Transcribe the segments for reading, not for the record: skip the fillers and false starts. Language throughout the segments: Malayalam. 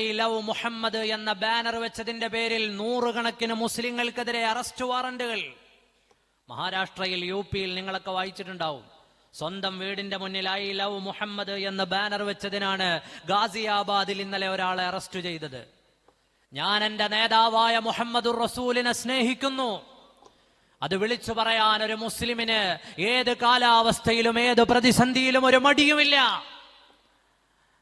ലവ് മുഹമ്മദ് എന്ന ബാനർ വെച്ചതിന്റെ പേരിൽ നൂറുകണക്കിന് മുസ്ലിങ്ങൾക്കെതിരെ അറസ്റ്റ് വാറന്റുകൾ. മഹാരാഷ്ട്രയിൽ, യുപിയിൽ നിങ്ങളൊക്കെ വായിച്ചിട്ടുണ്ടാവും. സ്വന്തം വീടിന്റെ മുന്നിൽ ഐ ലവ് മുഹമ്മദ് എന്ന ബാനർ വെച്ചതിനാണ് ഗാസിയാബാദിൽ ഇന്നലെ ഒരാളെ അറസ്റ്റ് ചെയ്തത്. ഞാൻ എന്റെ നേതാവായ മുഹമ്മദുർ റസൂലിനെ സ്നേഹിക്കുന്നു. അത് വിളിച്ചു പറയാൻ ഒരു മുസ്ലിമിന് ഏത് കാലാവസ്ഥയിലും ഏത് പ്രതിസന്ധിയിലും ഒരു മടിയുമില്ല.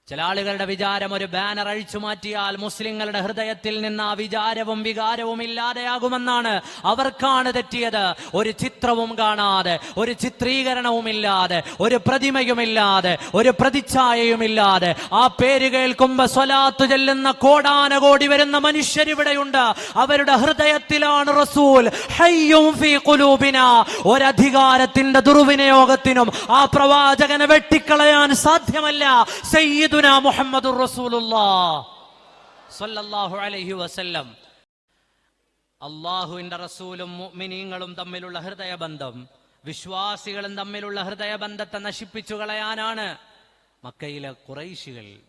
ചില ആളുകളുടെ വിചാരം ഒരു ബാനർ അഴിച്ചു മാറ്റിയാൽ മുസ്ലിങ്ങളുടെ ഹൃദയത്തിൽ നിന്ന് ആ വിചാരവും വികാരവും ഇല്ലാതെയാകുമെന്നാണ്. അവർക്കാണ് തെറ്റിയത്. ഒരു ചിത്രവും കാണാതെ, ഒരു ചിത്രീകരണവുമില്ലാതെ, ഒരു പ്രതിമയുമില്ലാതെ, ഒരു പ്രതിച്ഛായയുമില്ലാതെ ആ പേര് കേൾക്കുമ്പോ സ്വലാത്ത് ചെല്ലുന്ന കോടാനകോടി വരുന്ന മനുഷ്യരിവിടെയുണ്ട്. അവരുടെ ഹൃദയത്തിലാണ് റസൂൽ. ഹയ്യും ഫീ ഖുലൂബിനാ. ഒരധികാരത്തിന്റെ ദുർവിനിയോഗത്തിനും ആ പ്രവാചകനെ വെട്ടിക്കളയാൻ സാധ്യമല്ല. സയ്യിദ് മുഹമ്മദുർ റസൂലുള്ളാഹ് സ്വല്ലല്ലാഹു അലൈഹി വസല്ലം. അല്ലാഹുവിന്റെ റസൂലും മുഅ്മിനീങ്ങളും തമ്മിലുള്ള ഹൃദയബന്ധം, വിശ്വാസികളും തമ്മിലുള്ള ഹൃദയബന്ധത്തെ നശിപ്പിച്ചു കളയാനാണ് മക്കയിലെ ഖുറൈശികൾ,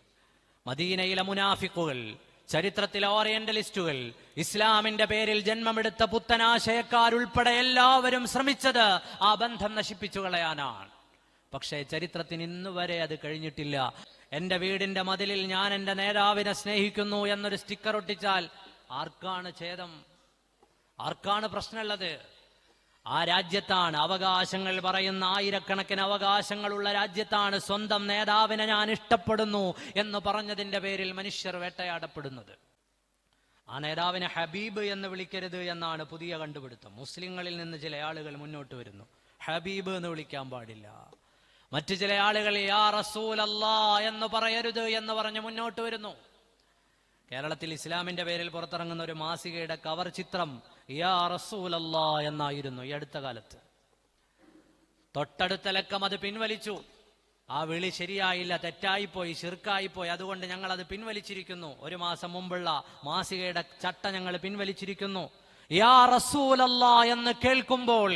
മദീനയിലെ മുനാഫിക്കുകൾ, ചരിത്രത്തിലെ ഓറിയന്റലിസ്റ്റുകൾ, ഇസ്ലാമിന്റെ പേരിൽ ജന്മമെടുത്ത പുത്തനാശയക്കാരുൾപ്പെടെ എല്ലാവരും ശ്രമിച്ചത് ആ ബന്ധം നശിപ്പിച്ചു കളയാനാണ്. പക്ഷേ ചരിത്രത്തിന് ഇന്നുവരെ അത് കഴിഞ്ഞിട്ടില്ല. എന്റെ വീടിന്റെ മതിലിൽ ഞാൻ എന്റെ നേതാവിനെ സ്നേഹിക്കുന്നു എന്നൊരു സ്റ്റിക്കർ ഒട്ടിച്ചാൽ ആർക്കാണ് ഛേദം? ആർക്കാണ് പ്രശ്നമുള്ളത്? ആ രാജ്യത്താണ്, അവകാശങ്ങൾ പറയുന്ന ആയിരക്കണക്കിന് അവകാശങ്ങളുള്ള രാജ്യത്താണ് സ്വന്തം നേതാവിനെ ഞാൻ ഇഷ്ടപ്പെടുന്നു എന്ന് പറഞ്ഞതിന്റെ പേരിൽ മനുഷ്യർ വേട്ടയാടപ്പെടുന്നത്. ആ നേതാവിനെ ഹബീബ് എന്ന് വിളിക്കരുത് എന്നാണ് പുതിയ കണ്ടുപിടുത്തം. മുസ്ലിങ്ങളിൽ നിന്ന് ചില ആളുകൾ മുന്നോട്ട് വരുന്നു. ഹബീബ് എന്ന് വിളിക്കാൻ പാടില്ല. മറ്റു ചില ആളുകൾ യാ റസൂലല്ലാഹ് എന്ന് പറയരുത് എന്ന് പറഞ്ഞ് മുന്നോട്ട് വരുന്നു. കേരളത്തിൽ ഇസ്ലാമിന്റെ പേരിൽ പുറത്തിറങ്ങുന്ന ഒരു മാസികയുടെ കവർ ചിത്രം യാ റസൂലല്ലാഹ് എന്നായിരുന്നു ഈ അടുത്ത കാലത്ത്. തൊട്ടടുത്ത ലക്കം അത് പിൻവലിച്ചു. ആ വിളി ശരിയായില്ല, തെറ്റായിപ്പോയി, ശിർക്കായിപ്പോയി, അതുകൊണ്ട് ഞങ്ങൾ അത് പിൻവലിച്ചിരിക്കുന്നു. ഒരു മാസം മുമ്പുള്ള മാസികയുടെ ചട്ട ഞങ്ങൾ പിൻവലിച്ചിരിക്കുന്നു. യാ റസൂലല്ലാഹ് എന്ന് കേൾക്കുമ്പോൾ,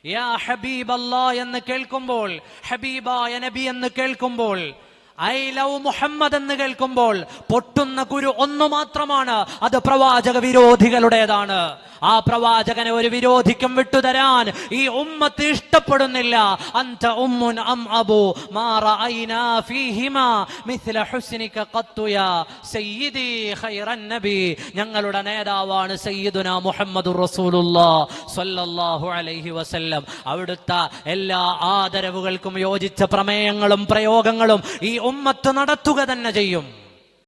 യാ ഹബീബല്ലാഹ് എന്ന് കേൾക്കുമ്പോൾ, ഹബീബായ നബി എന്ന് കേൾക്കുമ്പോൾ, ഐ ലവ് മുഹമ്മദ് എന്ന് കേൾക്കുമ്പോൾ പൊട്ടുന്ന കുരു ഒന്നു മാത്രമാണ്. അത് പ്രവാചക വിരോധികളുടേതാണ്. ആ പ്രവാചകനെ ഒരു വിരോധിക്കും വിട്ടുതരാൻ ഈ ഉമ്മത്ത് ഇഷ്ടപ്പെടുന്നില്ല. അൻത ഉമ്മുൻ അം അബു മാ റഅയ്നാ ഫീഹിമാ മിസ്ല ഹുസ്നിക ഖത്തു യാ സയ്യിദി ഖൈറൻ നബി. ഞങ്ങളുടെ നേതാവാണ് സയ്യിദുനാ മുഹമ്മദുർ റസൂലുള്ളാഹ് സ്വല്ലല്ലാഹു അലൈഹി വസല്ലം. അവിടുത്തെ എല്ലാ ആദരവുകൾക്കും യോജിച്ച പ്രമേയങ്ങളും പ്രയോഗങ്ങളും ഈ ഉമ്മത്ത് നടത്തുക തന്നെ ചെയ്യും.